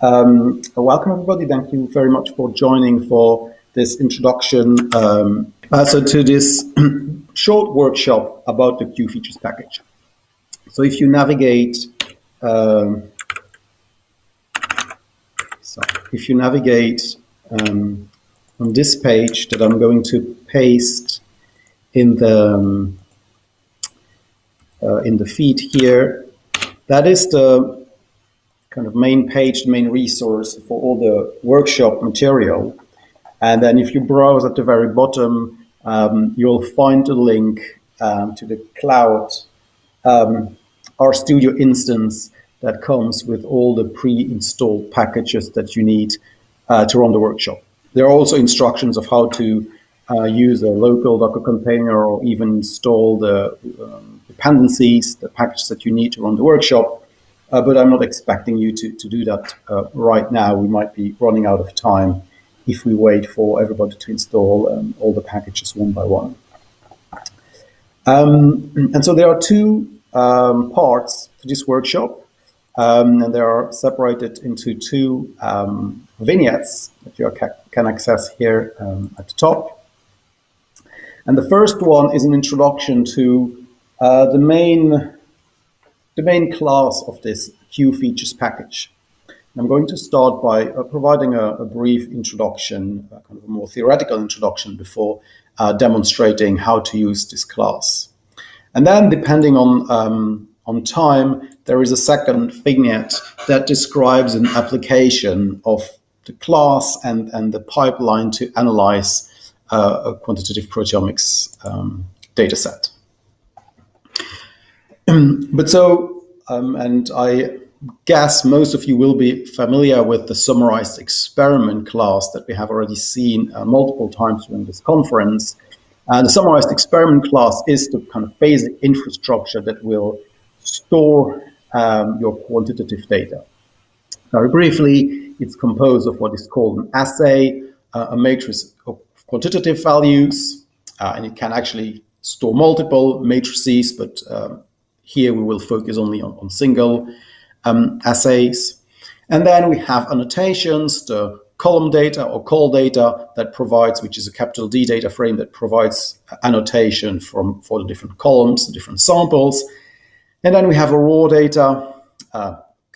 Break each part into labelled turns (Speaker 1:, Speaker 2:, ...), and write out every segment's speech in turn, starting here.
Speaker 1: Welcome, everybody. Thank you very much for joining for this introduction to this short workshop about the QFeatures package. So if you navigate, on this page that I'm going to paste in the feed here, that is the kind of main page, the main resource for all the workshop material. And then if you browse at the very bottom, you'll find a link to the cloud RStudio instance that comes with all the pre-installed packages that you need to run the workshop. There are also instructions of how to use a local Docker container or even install the dependencies, the packages that you need to run the workshop. But I'm not expecting you to do that right now. We might be running out of time if we wait for everybody to install all the packages one by one. And so there are two parts to this workshop, and they are separated into two vignettes that you can access here at the top. And the first one is an introduction to the main class of this QFeatures package. And I'm going to start by providing a brief introduction, kind of a more theoretical introduction before demonstrating how to use this class. And then, depending on time, there is a second vignette that describes an application of the class and the pipeline to analyze a quantitative proteomics data set. And I guess most of you will be familiar with the summarized experiment class that we have already seen multiple times during this conference. The summarized experiment class is the kind of basic infrastructure that will store your quantitative data. Very briefly, it's composed of what is called an assay, a matrix of quantitative values, and it can actually store multiple matrices, but here we will focus only on single assays. And then we have annotations, the column data or call data that provides, which is a capital D data frame that provides annotation for the different columns, the different samples. And then we have a raw data,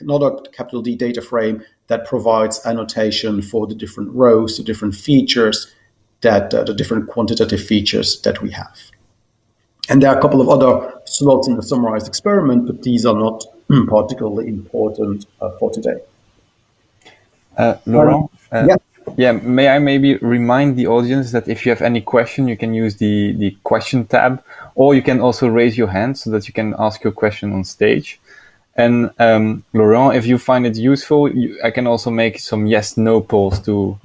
Speaker 1: another capital D data frame that provides annotation for the different rows, the different features, that the different quantitative features that we have. And there are a couple of other slots in the summarized experiment, but these are not particularly important for today.
Speaker 2: Laurent, may I maybe remind the audience that if you have any question, you can use the question tab, or you can also raise your hand so that you can ask your question on stage. And Laurent, if you find it useful, I can also make some yes/no polls to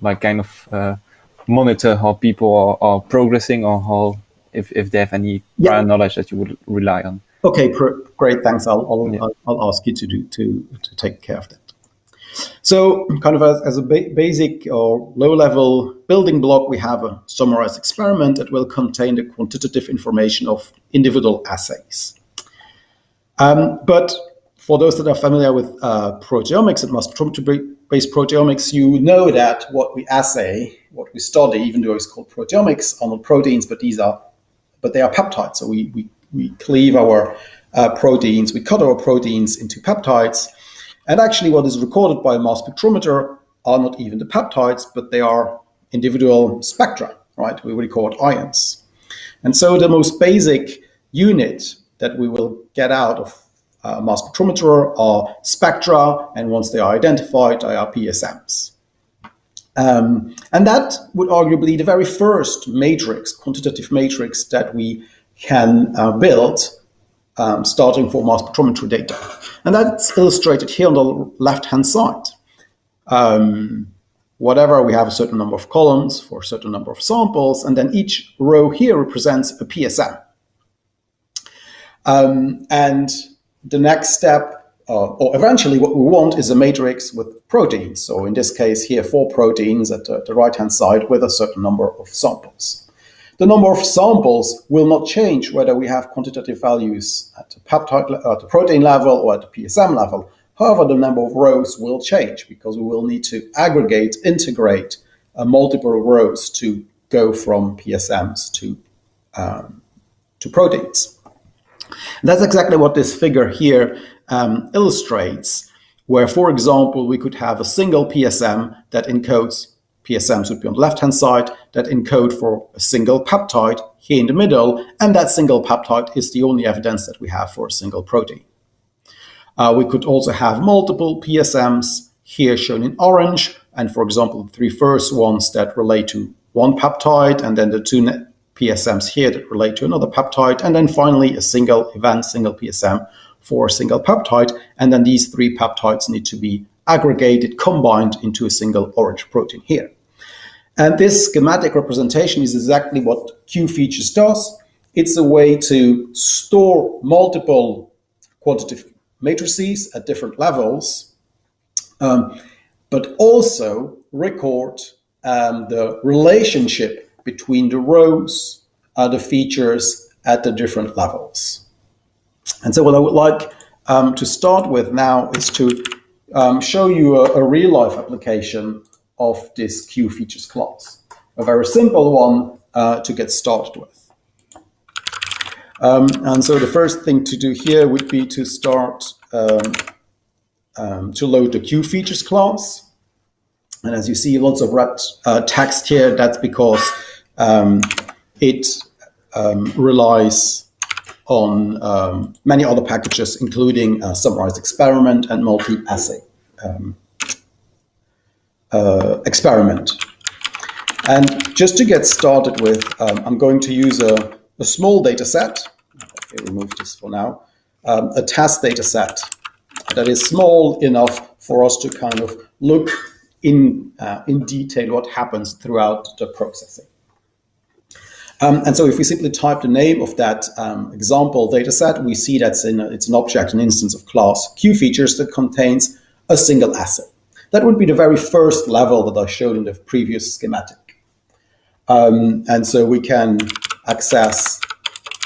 Speaker 2: monitor how people are progressing, or how if they have any prior knowledge that you would rely on.
Speaker 1: Okay, great, thanks. I'll ask you to take care of that. So, kind of as a basic or low-level building block, we have a summarized experiment that will contain the quantitative information of individual assays. But for those that are familiar with proteomics and mass spectrometry-based proteomics, you know that what we assay, what we study, even though it's called proteomics, are not proteins, but they are peptides. So we cleave our proteins, we cut our proteins into peptides. And actually what is recorded by a mass spectrometer are not even the peptides, but they are individual spectra, right? We record ions. And so the most basic unit that we will get out of a mass spectrometer are spectra, and once they are identified, they are PSMs. And that would arguably be the very first matrix, quantitative matrix, that we can build starting for mass spectrometry data. And that's illustrated here on the left-hand side. Whatever, we have a certain number of columns for a certain number of samples, and then each row here represents a PSM. And the next step, or eventually what we want, is a matrix with proteins. So in this case here, 4 proteins at the right-hand side with a certain number of samples. The number of samples will not change whether we have quantitative values at the peptide, at the protein level or at the PSM level, However, the number of rows will change because we will need to aggregate, integrate multiple rows to go from PSMs to proteins. And that's exactly what this figure here illustrates, where, for example, we could have a single PSM that encodes, PSMs would be on the left-hand side, that encode for a single peptide here in the middle, and that single peptide is the only evidence that we have for a single protein. We could also have multiple PSMs here shown in orange, and for example, the three first ones that relate to one peptide, and then the two PSMs here that relate to another peptide, and then finally a single event, single PSM for a single peptide, and then these three peptides need to be aggregated, combined into a single orange protein here. And this schematic representation is exactly what QFeatures does. It's a way to store multiple quantitative matrices at different levels, but also record the relationship between the rows, the features at the different levels. And so what I would like to start with now is to show you a real-life application of this QFeatures class, a very simple one to get started with. And so the first thing to do here would be to start to load the QFeatures class. And as you see, lots of red text here. That's because it relies on many other packages, including summarized experiment and multi-assay experiment. And just to get started with, I'm going to use a small data set. Okay, remove this for now. A test data set that is small enough for us to kind of look in detail what happens throughout the processing. And so if we simply type the name of that example data set, we see it's an object, an instance of class QFeatures that contains a single assay. That would be the very first level that I showed in the previous schematic. And so we can access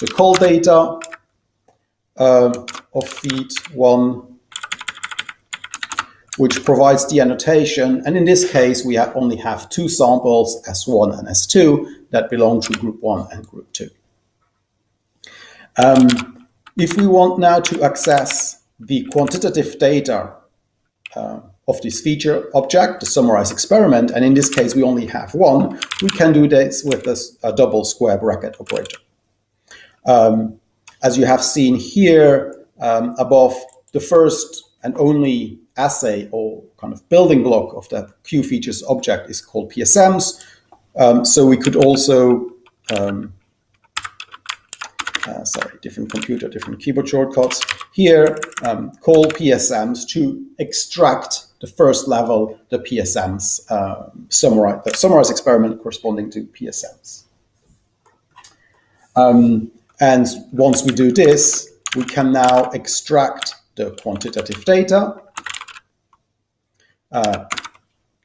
Speaker 1: the call data of feed 1, which provides the annotation. And in this case, we only have two samples, S1 and S2, that belong to group 1 and group 2. If we want now to access the quantitative data of this feature object, the summarized experiment, and in this case we only have one, we can do this with a double square bracket operator. As you have seen here above, the first and only assay or kind of building block of that QFeatures object is called PSMs. So we could also, different computer, different keyboard shortcuts. Here, call PSMs to extract the first level, the PSMs, the summarized experiment corresponding to PSMs. And once we do this, we can now extract the quantitative data.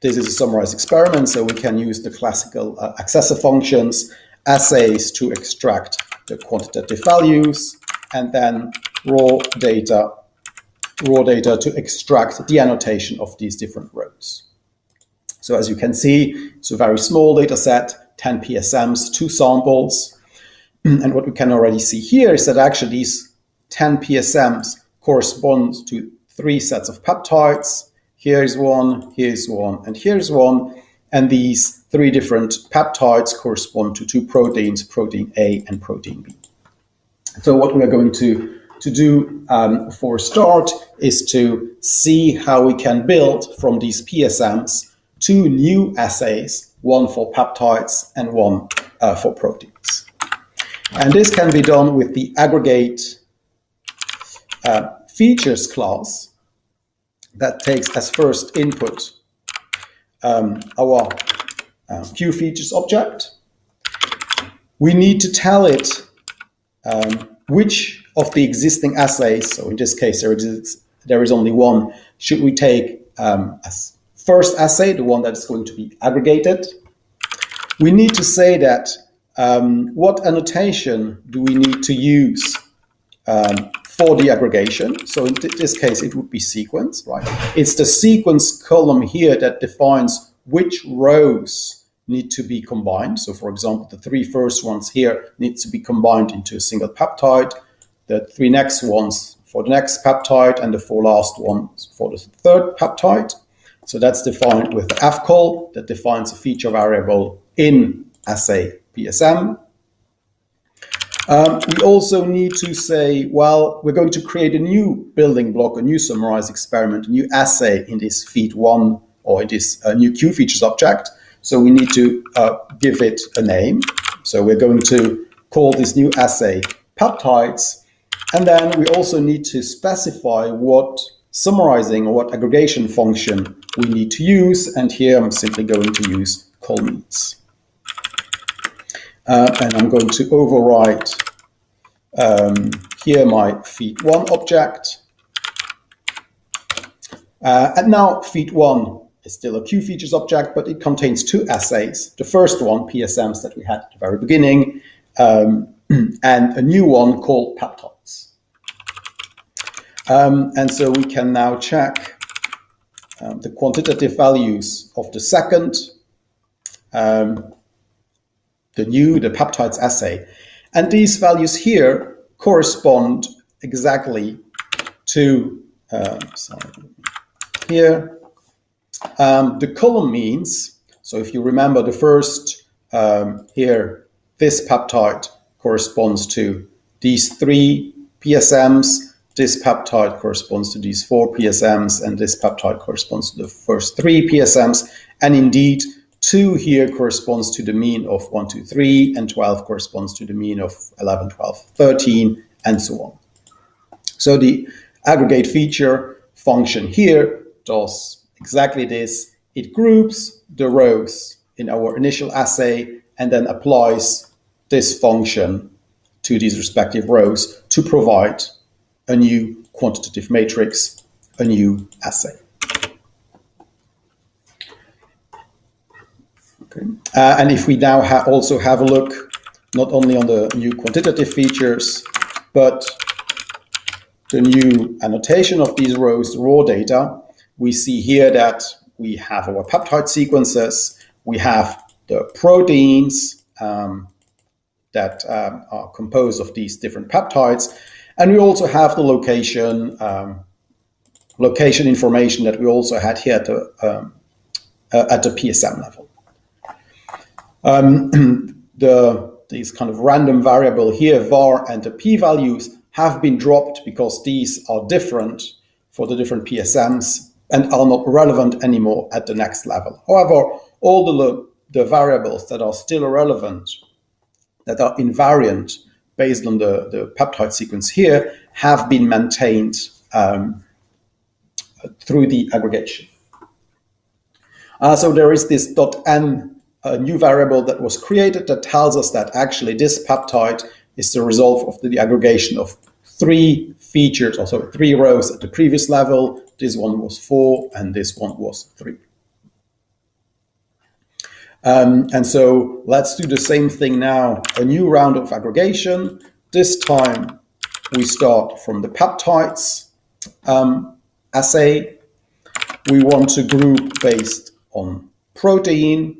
Speaker 1: This is a summarized experiment, so we can use the classical accessor functions, assays to extract the quantitative values, and then raw data to extract the annotation of these different rows. So as you can see, it's a very small data set, 10 PSMs, 2 samples. And what we can already see here is that actually these 10 PSMs correspond to 3 sets of peptides. Here's one, here's one, and here's one. And these 3 different peptides correspond to 2 proteins, protein A and protein B. So what we are going to do for a start is to see how we can build from these PSMs 2 new assays, one for peptides and one for proteins. And this can be done with the Aggregate features class that takes as first input our QFeatures object. We need to tell it which of the existing assays, so in this case there is only one, should we take as first assay, the one that is going to be aggregated. We need to say that what annotation do we need to use for the aggregation. So in this case, it would be sequence, right? It's the sequence column here that defines which rows need to be combined. So for example, the 3 first ones here need to be combined into a single peptide. The 3 next ones for the next peptide, and the 4 last ones for the 3rd peptide. So that's defined with the fcol that defines a feature variable in assay PSM. We also need to say, well, we're going to create a new building block, a new summarized experiment, a new assay in this feat1 or in this new QFeatures object. So we need to give it a name. So we're going to call this new assay peptides. And then we also need to specify what summarizing or what aggregation function we need to use. And here I'm simply going to use colmeets. And I'm going to overwrite here my feat1 object. And now feat1 is still a QFeatures object, but it contains 2 assays. The first one, PSMs that we had at the very beginning, and a new one called peptides. And so we can now check the quantitative values of the second, the peptides assay. And these values here correspond exactly to, here, the column means. So if you remember the first, here, this peptide corresponds to these 3 PSMs, this peptide corresponds to these 4 PSMs, and this peptide corresponds to the first 3 PSMs. And indeed, 2 here corresponds to the mean of 1, 2, 3, and 12 corresponds to the mean of 11, 12, 13, and so on. So the aggregate feature function here does exactly this. It groups the rows in our initial assay and then applies this function to these respective rows to provide a new quantitative matrix, a new assay. Okay. And if we now also have a look not only on the new quantitative features, but the new annotation of these rows, the raw data, we see here that we have our peptide sequences, we have the proteins that are composed of these different peptides, and we also have the location information that we also had here at the PSM level. These kind of random variable here, var and the p-values, have been dropped because these are different for the different PSMs and are not relevant anymore at the next level. However, all the variables that are still relevant, that are invariant based on the peptide sequence here, have been maintained through the aggregation. So there is this .n new variable that was created that tells us that actually this peptide is the result of the aggregation of 3 features, also 3 rows at the previous level. This one was 4 and this one was 3. And so let's do the same thing now, a new round of aggregation. This time we start from the peptides assay. We want to group based on protein.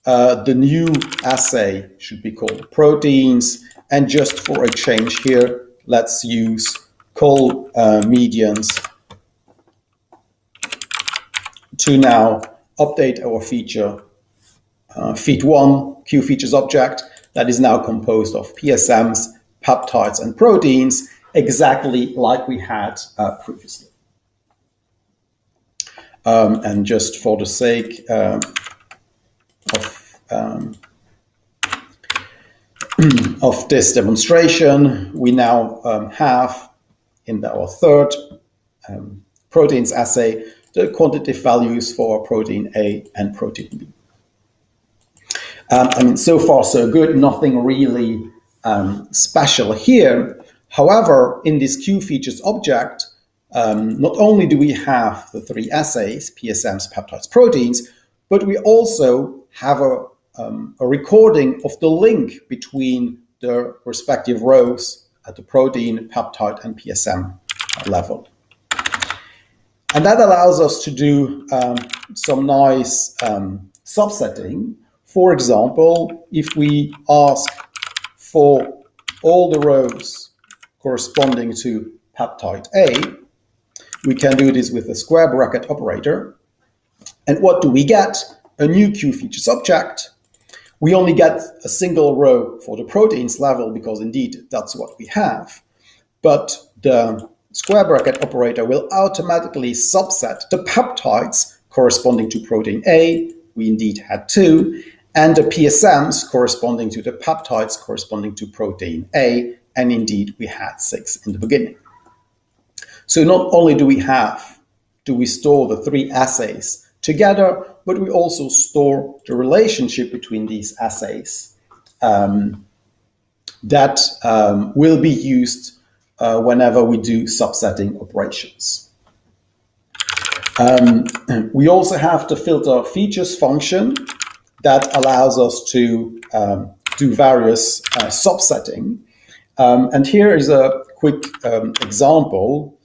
Speaker 1: The new assay should be called proteins. And just for a change here, let's use col medians to now update our feature feat1 QFeatures object that is now composed of PSMs, peptides, and proteins, exactly like we had previously. And just for the sake of this demonstration, we now have in our third proteins assay the quantitative values for protein A and protein B. I mean, so far so good, nothing really special here. However, in this QFeatures object, not only do we have the 3 assays, PSMs, peptides, proteins, but we also have a recording of the link between the respective rows the protein, peptide, and PSM level. And that allows us to do some nice subsetting. For example, if we ask for all the rows corresponding to peptide A, we can do this with a square bracket operator. And what do we get? A new QFeatures object. We only get a single row for the proteins level because indeed that's what we have. But the square bracket operator will automatically subset the peptides corresponding to protein A. We indeed had 2. And the PSMs corresponding to the peptides corresponding to protein A. And indeed we had 6 in the beginning. So not only do we store the 3 assays together, but we also store the relationship between these assays that will be used whenever we do subsetting operations. We also have the filter features function that allows us to do various subsetting. And here is a quick example.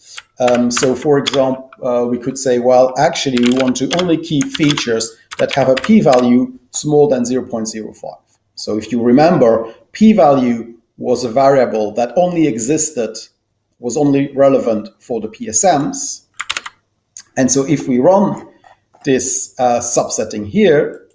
Speaker 1: So for example, we could say, well, actually, we want to only keep features that have a p-value smaller than 0.05. So if you remember, p-value was a variable that only existed, was only relevant for the PSMs. And so if we run this subsetting here,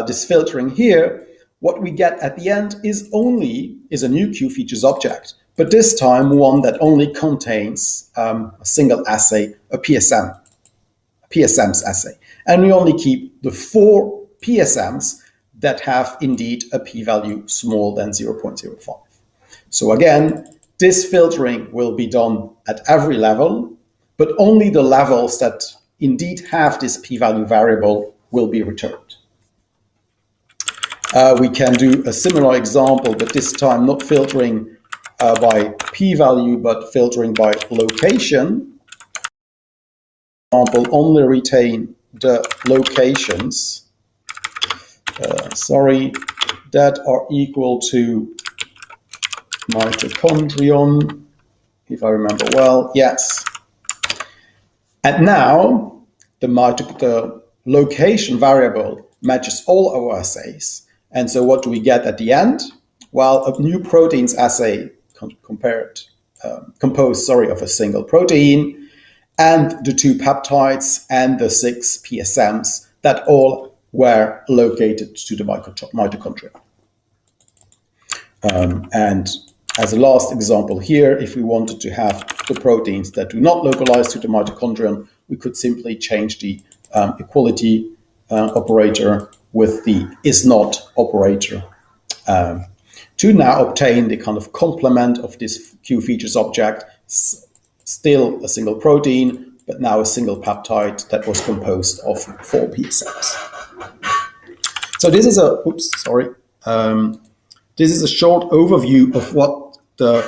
Speaker 1: this filtering here, what we get at the end is a new QFeatures object, but this time one that only contains a single assay, a PSM's assay. And we only keep the 4 PSMs that have indeed a p-value smaller than 0.05. So again, this filtering will be done at every level, but only the levels that indeed have this p-value variable will be returned. We can do a similar example, but this time not filtering by p-value, but filtering by location. For example, only retain the locations, that are equal to mitochondrion, if I remember well, yes. And now the location variable matches all our assays. And so what do we get at the end? Well, a new proteins assay composed of a single protein and the 2 peptides and the 6 PSMs that all were located to the mitochondria. And as a last example here, if we wanted to have the proteins that do not localize to the mitochondrion, we could simply change the equality operator with the is not operator to now obtain the kind of complement of this QFeatures object, still a single protein, but now a single peptide that was composed of 4 PSMs. So this is this is a short overview of what the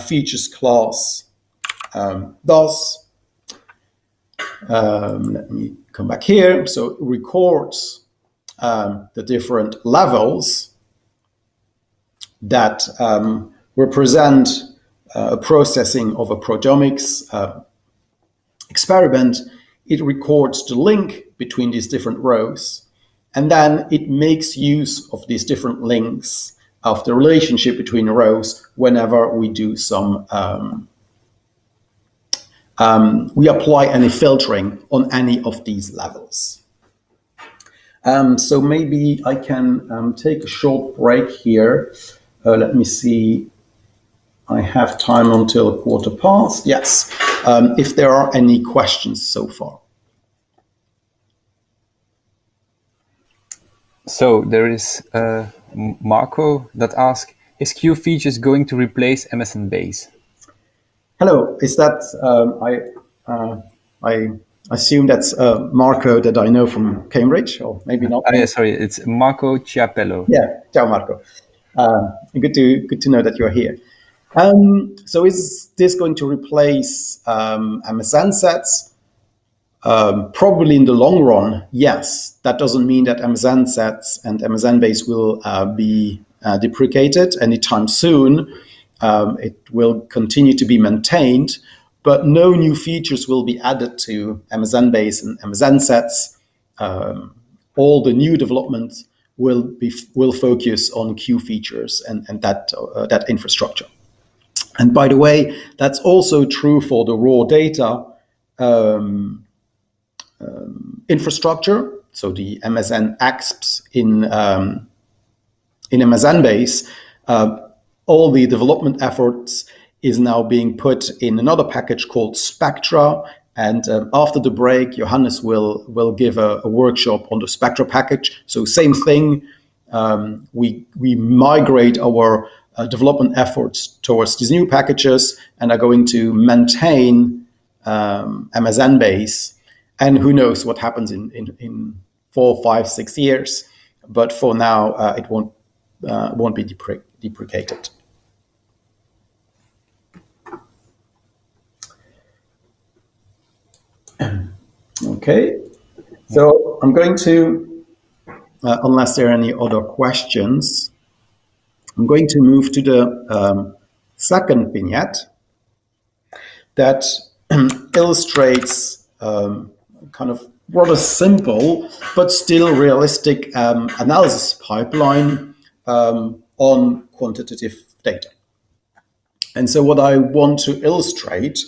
Speaker 1: features class does. Let me come back here. So it records the different levels that represent a processing of a proteomics experiment. It records the link between these different rows, and then it makes use of these different links of the relationship between the rows whenever we do some, we apply any filtering on any of these levels. So maybe I can take a short break here. Let me see. I have time until 1:15. Yes. If there are any questions so far.
Speaker 2: So there is Marco that asks, is QFeatures going to replace MSN Base?
Speaker 1: Hello, is that, I assume that's Marco that I know from Cambridge, or maybe not.
Speaker 2: Yeah, sorry, it's Marco Chiapello.
Speaker 1: Yeah, ciao Marco. Good to know that you're here. So is this going to replace MSN sets? Probably in the long run, yes. That doesn't mean that MSN sets and MSN base will be deprecated anytime soon. It will continue to be maintained, but no new features will be added to MSN base and MSN sets. All the new developments will focus on QFeatures and that infrastructure. And by the way, that's also true for the raw data infrastructure. So the MSN AXPs in MSN base, all the development efforts is now being put in another package called Spectra. And after the break, Johannes will give a workshop on the Spectra package. So same thing, we migrate our development efforts towards these new packages and are going to maintain MSN base. And who knows what happens in 4, 5, 6 years. But for now, it won't be deprecated. Okay, so I'm going to, unless there are any other questions, I'm going to move to the second vignette that illustrates kind of rather simple but still realistic analysis pipeline on quantitative data. And so what I want to illustrate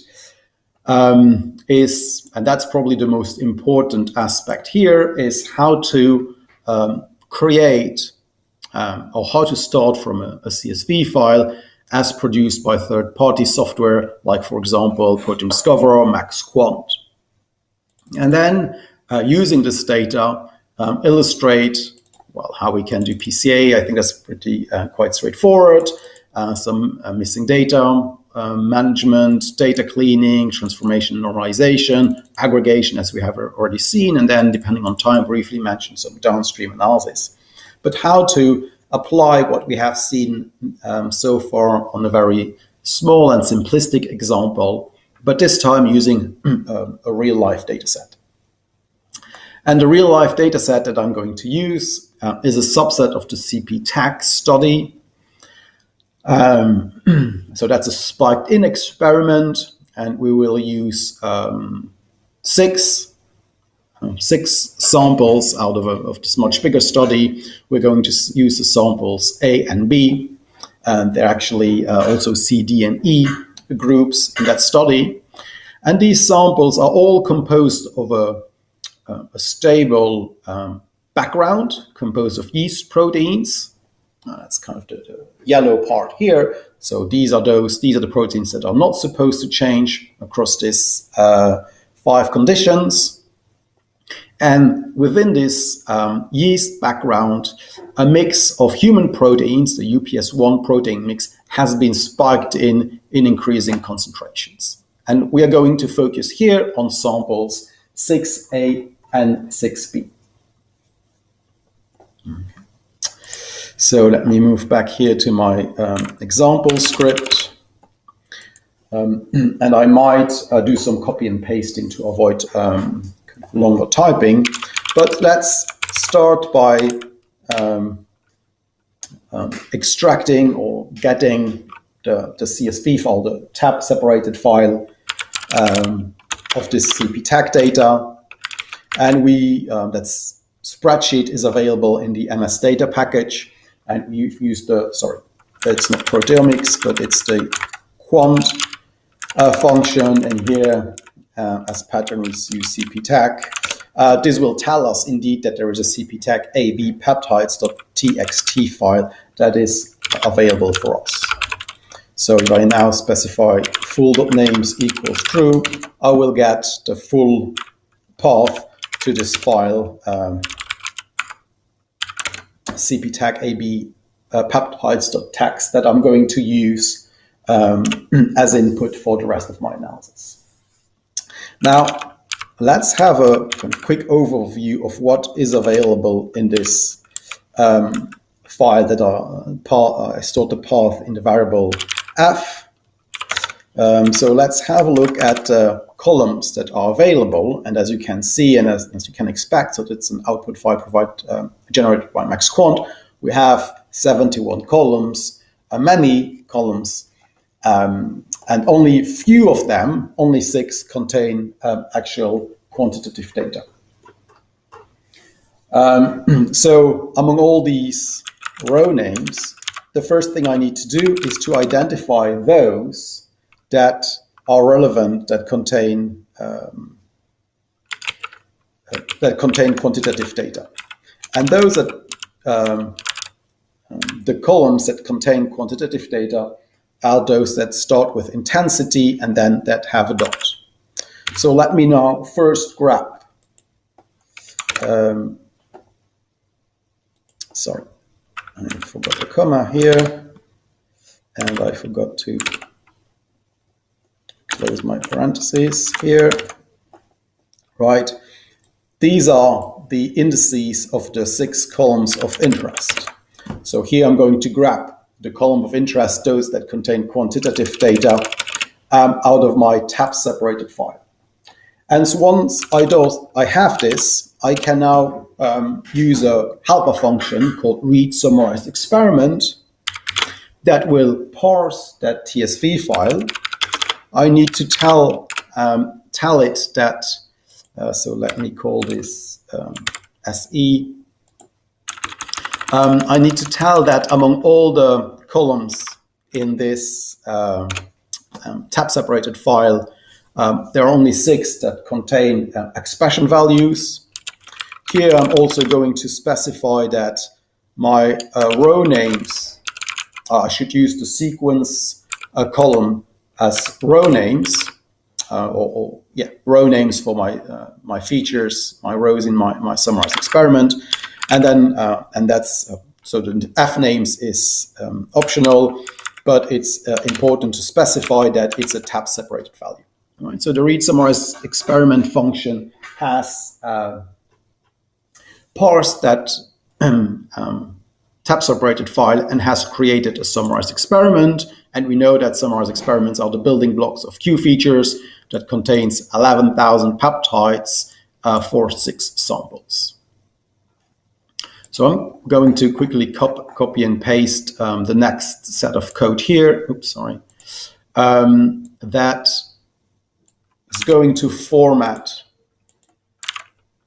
Speaker 1: is, and that's probably the most important aspect here, is how to create or how to start from a CSV file as produced by third-party software, like, for example, Protein Discoverer or MaxQuant. And then using this data, illustrate, well, how we can do PCA. I think that's pretty quite straightforward. Some missing data management, data cleaning, transformation, normalization, aggregation, as we have already seen, and then, depending on time, briefly mention some downstream analysis. But how to apply what we have seen so far on a very small and simplistic example, but this time using a real-life data set. And the real-life data set that I'm going to use is a subset of the CP-TAC study. So that's a spiked-in experiment, and we will use six samples out of this much bigger study. We're going to use the samples A and B, and they're actually also C, D, and E groups in that study. And these samples are all composed of a stable background composed of yeast proteins. That's kind of the yellow part here. So these are the proteins that are not supposed to change across this 5 conditions. And within this yeast background, a mix of human proteins, the UPS1 protein mix, has been spiked in increasing concentrations. And we are going to focus here on samples 6A and 6B. So let me move back here to my example script. And I might do some copy and pasting to avoid longer typing. But let's start by extracting or getting the CSV file, the tab separated file of this CP-TAC data. And that spreadsheet is available in the MS data package. And we've used it's not proteomics, but it's the quant function. And here, as pattern, we use CP-TAC. This will tell us indeed that there is a CP-TAC AB peptides.txt file that is available for us. So if I now specify full.names equals true, I will get the full path to this file, CP-TAC AB peptides.txt, that I'm going to use as input for the rest of my analysis. Now, let's have a quick overview of what is available in this file that I stored the path in the variable f. So let's have a look at columns that are available. And as you can see, and as you can expect, so it's an output file generated by MaxQuant, we have 71 columns, many columns, and only few of them, only 6, contain actual quantitative data. So among all these row names, the first thing I need to do is to identify those that are relevant, that contain quantitative data. And those that the columns that contain quantitative data are those that start with intensity and then that have a dot. So let me now first grab, sorry, I forgot the comma here, and I forgot to close my parentheses here. Right, these are the indices of the 6 columns of interest. So here I'm going to grab the column of interest, those that contain quantitative data, out of my tab-separated file. And so once I have this, I can now use a helper function called read summarized experiment that will parse that TSV file. I need to tell it that, so let me call this SE. I need to tell that among all the columns in this tab-separated file, there are only 6 that contain expression values. Here I'm also going to specify that my row names, I should use the sequence column as row names, row names for my features, my rows in my summarized experiment, and then that's so the F names is optional, but it's important to specify that it's a tab separated value. All right, so the read summarized experiment function has parsed that tab separated file and has created a summarized experiment. And we know that summarized experiments are the building blocks of QFeatures that contains 11,000 peptides for 6 samples. So I'm going to quickly copy and paste the next set of code here. Oops, sorry. That is going to format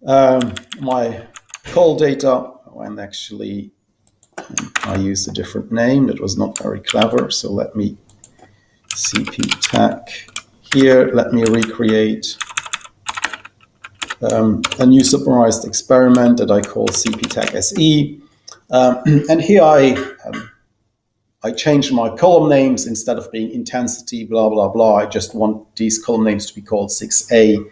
Speaker 1: my call data, and actually I used a different name that was not very clever. So let me cp-tag here. Let me recreate a new summarized experiment that I call cp-tag SE. And here I changed my column names. Instead of being intensity, blah, blah, blah, I just want these column names to be called 6A789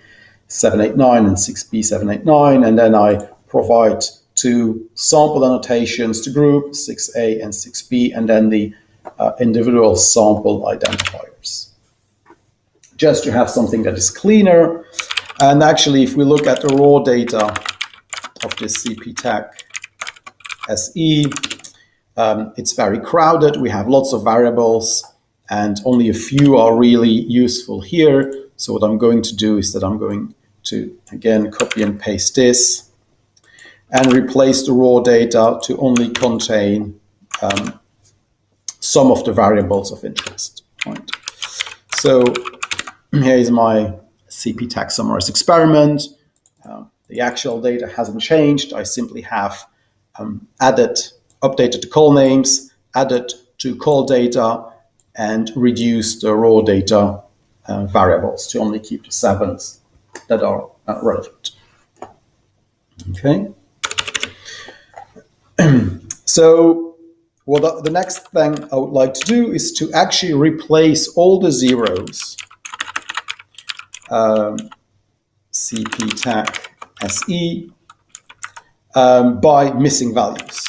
Speaker 1: and 6B789. And then I provide 2 sample annotations to group 6A and 6B, and then the individual sample identifiers. Just to have something that is cleaner. And actually, if we look at the raw data of this cp-tag SE, it's very crowded. We have lots of variables, and only a few are really useful here. So what I'm going to do is that I'm going to, again, copy and paste this and replace the raw data to only contain some of the variables of interest. Right. So here is my cp-tag summarized experiment. The actual data hasn't changed. I simply have updated the call names, added to call data, and reduced the raw data variables to only keep the 7s that are relevant. Okay. So the next thing I would like to do is to actually replace all the zeros, cp-tag SE, by missing values.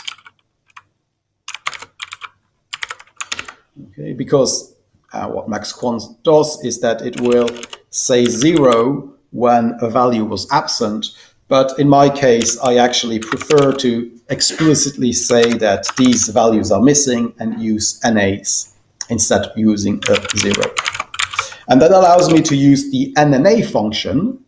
Speaker 1: Okay, because what maxquant does is that it will say 0 when a value was absent. But in my case, I actually prefer to explicitly say that these values are missing and use NAs instead of using a 0. And that allows me to use the NNA function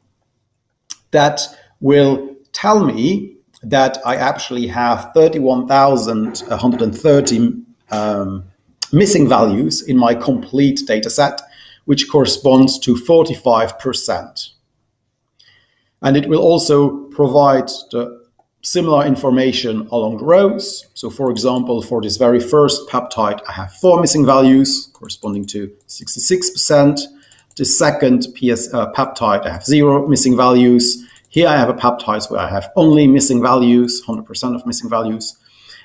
Speaker 1: that will tell me that I actually have 31,130 missing values in my complete data set, which corresponds to 45%. And it will also provide the similar information along the rows. So for example, for this very first peptide, I have 4 missing values corresponding to 66%. The second peptide, I have 0 missing values. Here I have a peptide where I have only missing values, 100% of missing values.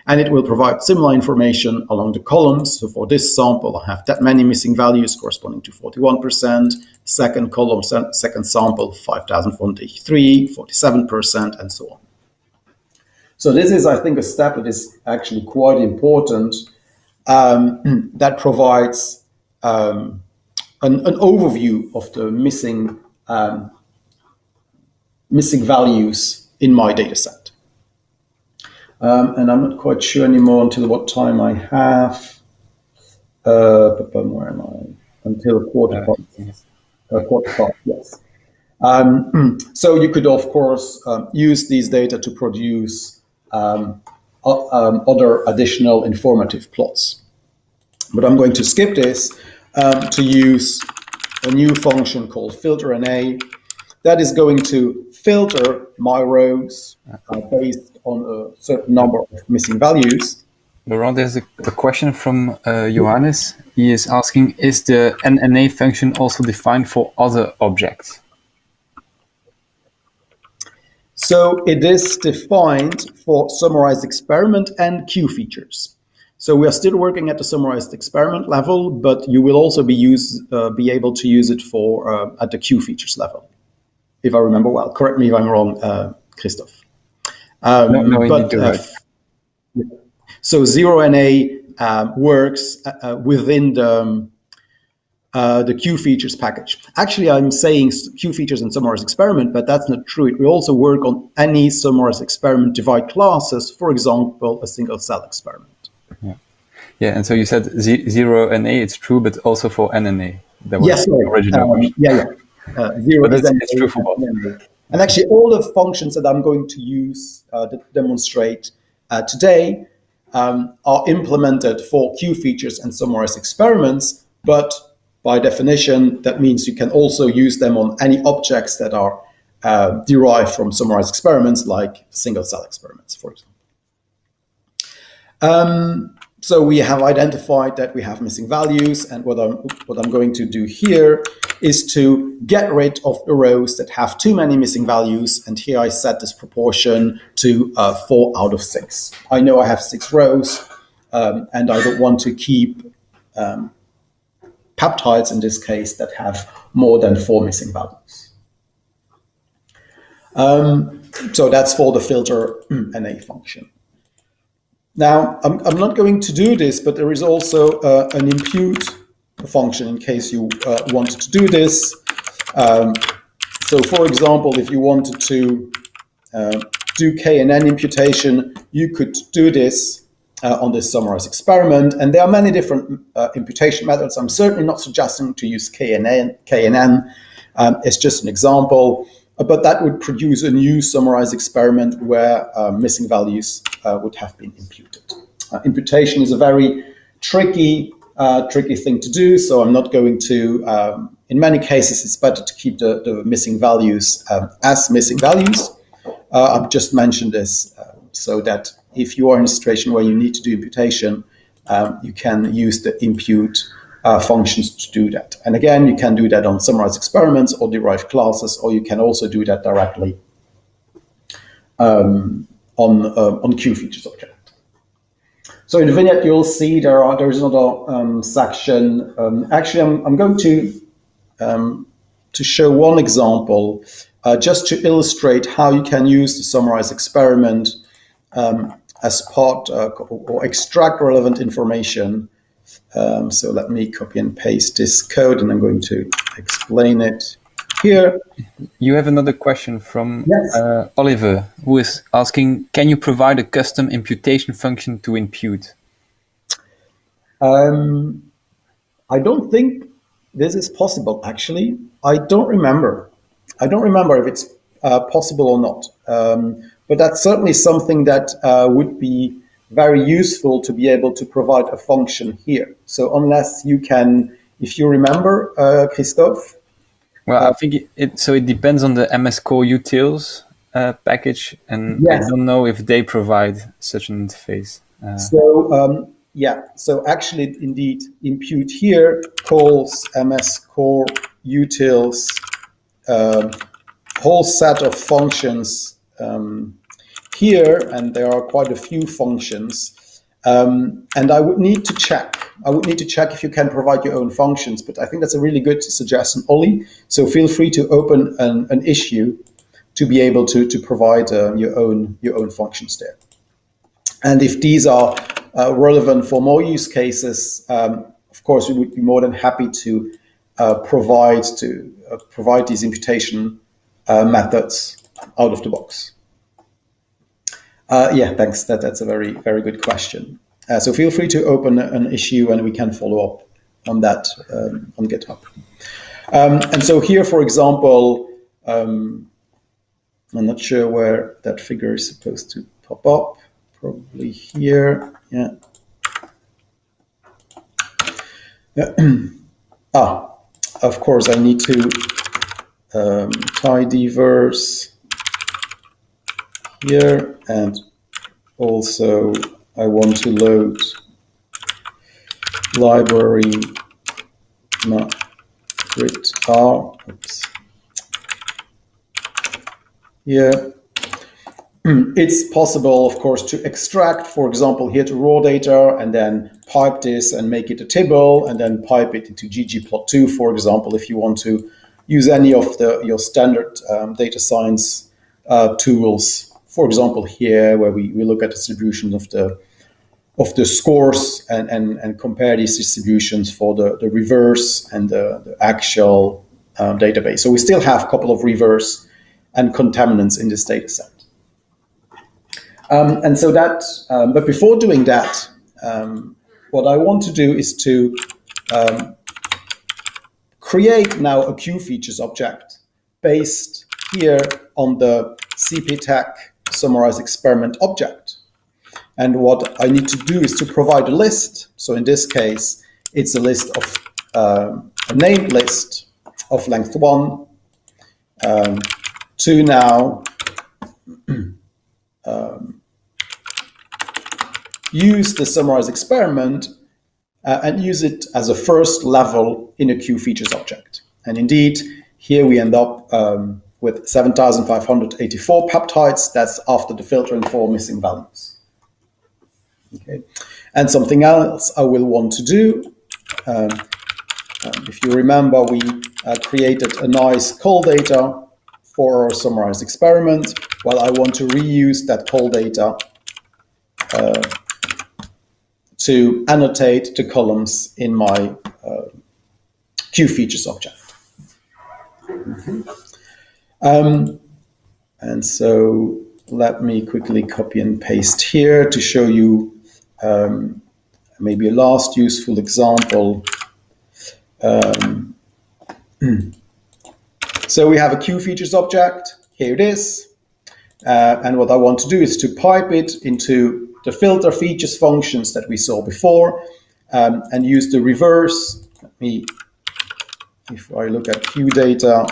Speaker 1: And it will provide similar information along the columns. So for this sample, I have that many missing values corresponding to 41%. Second column, second sample, 5,483, 47%, and so on. So this is, I think, a step that is actually quite important, that provides an overview of the missing values in my data set. And I'm not quite sure anymore until what time I have. Where am I? Until quarter past. Quarter past, yes. So you could, of course, use these data to produce other additional informative plots. But I'm going to skip this to use a new function called filter_NA that is going to filter my rows based on a certain number of missing values.
Speaker 2: Laurent, there's a question from Johannes. He is asking, is the NNA function also defined for other objects?
Speaker 1: So it is defined for summarized experiment and QFeatures. So we are still working at the summarized experiment level, but you will also be able to use it for at the QFeatures level, if I remember well. Correct me if I'm wrong, Christoph. So 0NA works within the QFeatures package. Actually, I'm saying QFeatures and summarized experiment, but that's not true. It will also work on any summarized experiment divide classes, for example, a single cell experiment.
Speaker 2: Yeah, and so you said 0NA, it's true, but also for NNA. That was
Speaker 1: yes,
Speaker 2: the original question.
Speaker 1: Zero is
Speaker 2: it's true for both.
Speaker 1: And actually, all the functions that I'm going to use to demonstrate today are implemented for QFeatures and summarized experiments, but by definition, that means you can also use them on any objects that are derived from summarized experiments, like single cell experiments, for example. So we have identified that we have missing values, and what I'm going to do here is to get rid of the rows that have too many missing values, and here I set this proportion to 4 out of 6. I know I have 6 rows, and I don't want to keep peptides in this case that have more than 4 missing values. So that's for the filter_NA function. Now, I'm not going to do this, but there is also an impute function in case you wanted to do this. So for example, if you wanted to do KNN imputation, you could do this on this summarized experiment. And there are many different imputation methods. I'm certainly not suggesting to use KNN. It's just an example. But that would produce a new summarized experiment where missing values would have been imputed. Imputation is a very tricky thing to do, so I'm not going to, in many cases, it's better to keep the missing values as missing values. I've just mentioned this so that if you are in a situation where you need to do imputation, you can use the impute functions to do that. And again, you can do that on summarized experiments or derived classes, or you can also do that directly on QFeatures object. So in the vignette, you'll see there is another section. Actually, I'm going to show one example just to illustrate how you can use the summarized experiment as part or extract relevant information. So let me copy and paste this code, and I'm going to explain it here.
Speaker 2: You have another question from
Speaker 1: Yes.
Speaker 2: Oliver, who is asking, can you provide a custom imputation function to impute?
Speaker 1: I don't think this is possible, actually. I don't remember if it's possible or not. but that's certainly something that would be very useful to be able to provide a function here. So unless you can, if you remember, Christophe.
Speaker 2: Well, I think it depends on the MS Core utils package, and
Speaker 1: Yes.
Speaker 2: I don't know if they provide such an interface.
Speaker 1: So actually, indeed, Impute here calls MS Core utils whole set of functions here, and there are quite a few functions. And I would need to check. I would need to check if you can provide your own functions, but I think that's a really good suggestion, Ollie. So feel free to open an issue to be able to provide your own functions there. And if these are relevant for more use cases, of course, we would be more than happy to provide these imputation methods out of the box. Yeah, thanks. That's a very, very good question. So feel free to open an issue, and we can follow up on that on GitHub. And so here, for example, I'm not sure where that figure is supposed to pop up. Probably here. Yeah. Of course, I need to tidyverse here, and also I want to load library grid R. Oops. Here. It's possible, of course, to extract, for example, here to raw data, and then pipe this and make it a table, and then pipe it into ggplot2, for example, if you want to use any of your standard data science tools. For example, here where we look at distributions of the scores and compare these distributions for the reverse and the actual database. So we still have a couple of reverse and contaminants in this data set. And so that, but before doing that, what I want to do is to create now a QFeatures object based here on the CPTech summarize experiment object. And what I need to do is to provide a list. So in this case, it's a list of a named list of length 1 to now use the summarize experiment and use it as a first level in a QFeatures object. And indeed, here we end up with 7,584 peptides. That's after the filtering for missing values. Okay. And something else I will want to do, if you remember, we created a nice call data for our summarized experiment. Well, I want to reuse that call data to annotate the columns in my QFeatures object. And so let me quickly copy and paste here to show you maybe a last useful example. So we have a QFeatures object. Here it is. And what I want to do is to pipe it into the filter features functions that we saw before, and use the reverse. Let me, if I look at QData,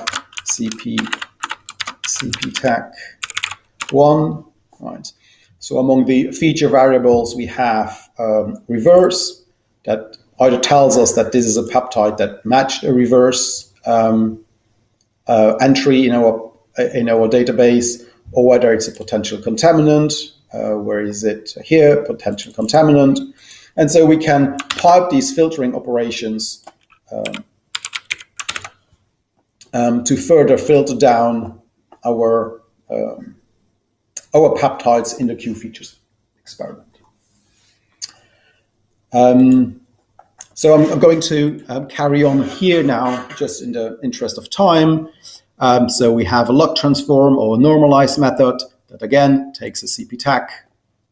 Speaker 1: CPTech1, right? So among the feature variables, we have reverse that either tells us that this is a peptide that matched a reverse entry in our database, or whether it's a potential contaminant. Where is it here? Potential contaminant. And so we can pipe these filtering operations to further filter down our peptides in the QFeatures experiment. So I'm going to carry on here now, just in the interest of time. So we have a log transform or a normalized method that again takes a CPTech,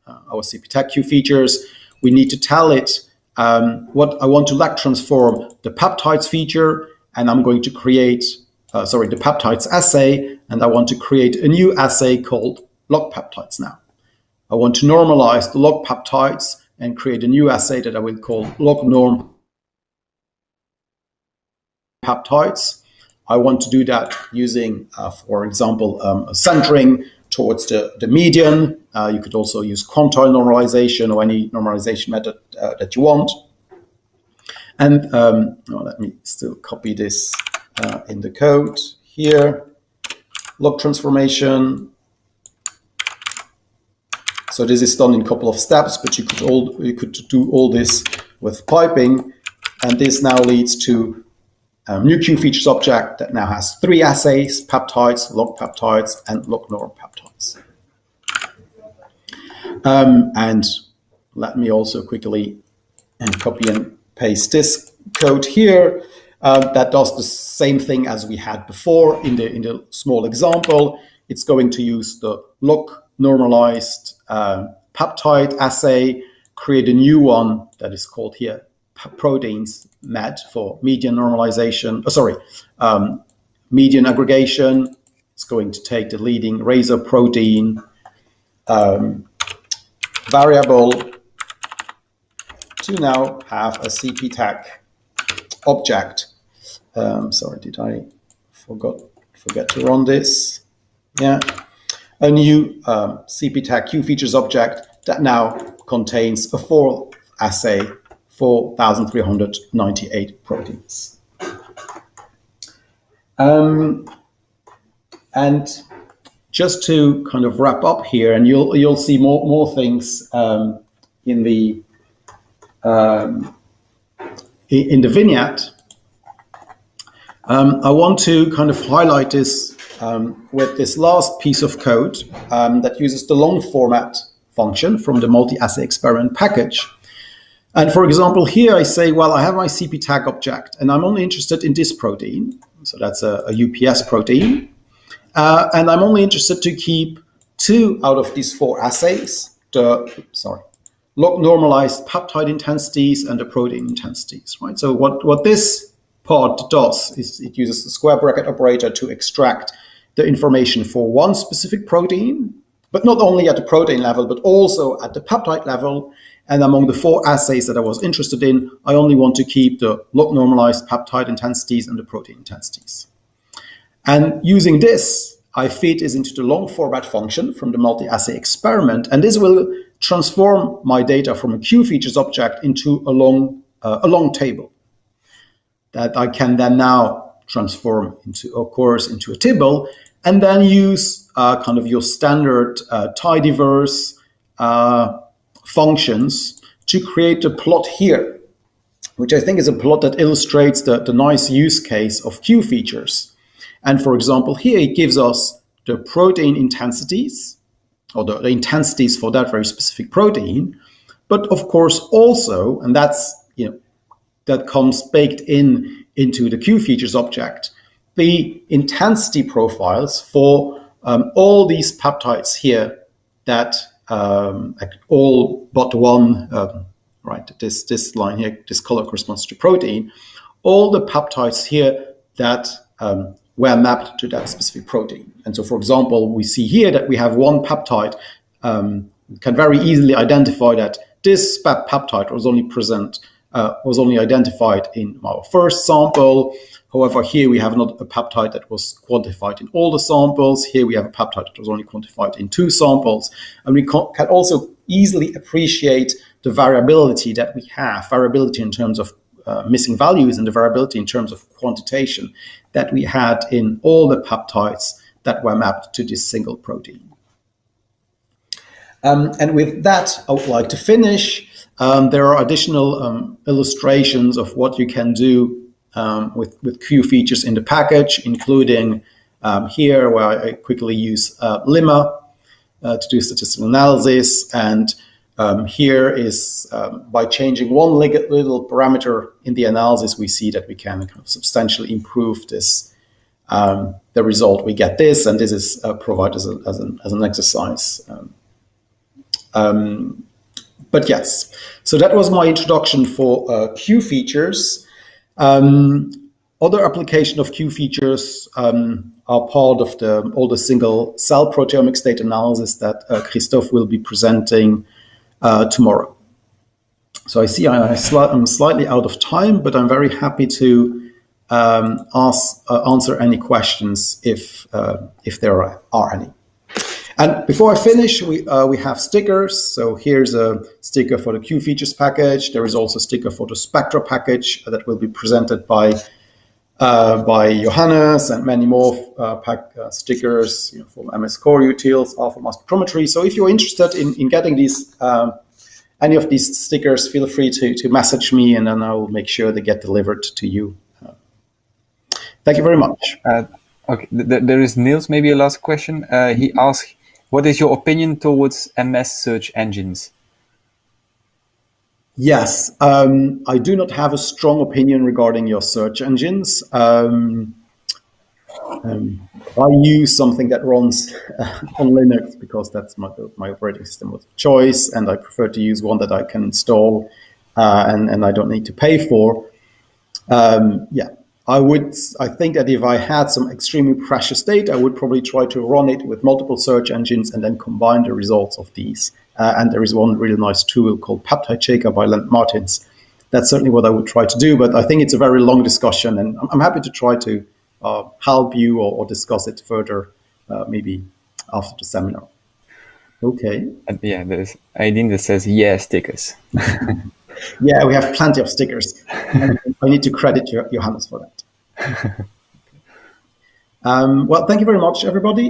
Speaker 1: our CPTech QFeatures. We need to tell it what I want to log transform the peptides feature, and I'm going to create the peptides assay, and I want to create a new assay called log peptides now. I want to normalize the log peptides and create a new assay that I will call log norm peptides. I want to do that using, for example, centering towards the median. You could also use quantile normalization or any normalization method that you want. And let me still copy this in the code here. Log transformation. So this is done in a couple of steps, but you could do all this with piping, and this now leads to a new QFeatures object that now has 3 assays: peptides, log peptides, and log norm peptides. And let me also quickly copy and paste this code here. That does the same thing as we had before in the small example. It's going to use the log normalized peptide assay, create a new one that is called here proteins MED for median normalization. Median aggregation. It's going to take the leading razor protein variable to now have a CP-tag object. Sorry, did I forget to run this? Yeah, a new CP-tag QFeatures object that now contains a 4th assay, 4,398 proteins. And just to kind of wrap up here, and you'll see more things in the vignette. I want to kind of highlight this with this last piece of code that uses the long format function from the multi-assay experiment package. And for example, here I say, well, I have my CP-tag object, and I'm only interested in this protein. So that's a UPS protein. And I'm only interested to keep 2 out of these 4 assays, log normalized peptide intensities and the protein intensities, right? So what this part does is it uses the square bracket operator to extract the information for one specific protein, but not only at the protein level, but also at the peptide level. And among the 4 assays that I was interested in, I only want to keep the log normalized peptide intensities and the protein intensities. And using this, I feed this into the long format function from the multi-assay experiment, and this will transform my data from a QFeatures object into a long table that I can then now transform into a table, and then use kind of your standard tidyverse functions to create a plot here, which I think is a plot that illustrates the nice use case of QFeatures. And for example, here it gives us the protein intensities, or the intensities for that very specific protein, but of course also, and that's, that comes baked into the QFeatures object, the intensity profiles for all these peptides here that all but one, right, this line here, this color corresponds to protein, all the peptides here that were mapped to that specific protein. And so, for example, we see here that we have one peptide, can very easily identify that this peptide was only identified in our first sample. However, here we have not a peptide that was quantified in all the samples. Here we have a peptide that was only quantified in 2 samples. And we can also easily appreciate the variability that we have, variability in terms of missing values and the variability in terms of quantitation that we had in all the peptides that were mapped to this single protein. And with that, I would like to finish. There are additional illustrations of what you can do with QFeatures in the package, including here where I quickly use Limma to do statistical analysis. And here is by changing one little parameter in the analysis, we see that we can kind of substantially improve this, the result. We get this, and this is provided as an exercise. But yes, so that was my introduction for QFeatures. Other application of QFeatures are part of all the single cell proteomics data analysis that Christophe will be presenting tomorrow. So I see I'm slightly out of time, but I'm very happy to answer any questions if there are any. And before I finish, we have stickers. So here's a sticker for the QFeatures package. There is also a sticker for the Spectra package that will be presented by Johannes, and many more stickers, from MS Core utils, alpha mass spectrometry. So if you're interested in getting these any of these stickers, feel free to message me, and then I will make sure they get delivered to you. Thank you very much.
Speaker 2: Okay, there is Niels, maybe a last question. He asks, what is your opinion towards MS search engines?
Speaker 1: Yes, I do not have a strong opinion regarding your search engines. I use something that runs on Linux because that's my operating system of choice, and I prefer to use one that I can install and I don't need to pay for. I think that if I had some extremely precious data, I would probably try to run it with multiple search engines and then combine the results of these. And there is one really nice tool called Peptide Checker by Lent Martins. That's certainly what I would try to do, but I think it's a very long discussion, and I'm happy to try to help you or discuss it further, maybe after the seminar. Okay.
Speaker 2: Yeah, there's Aidin that says, yeah, stickers.
Speaker 1: Yeah, we have plenty of stickers. I need to credit Johannes for that. Well, thank you very much, everybody.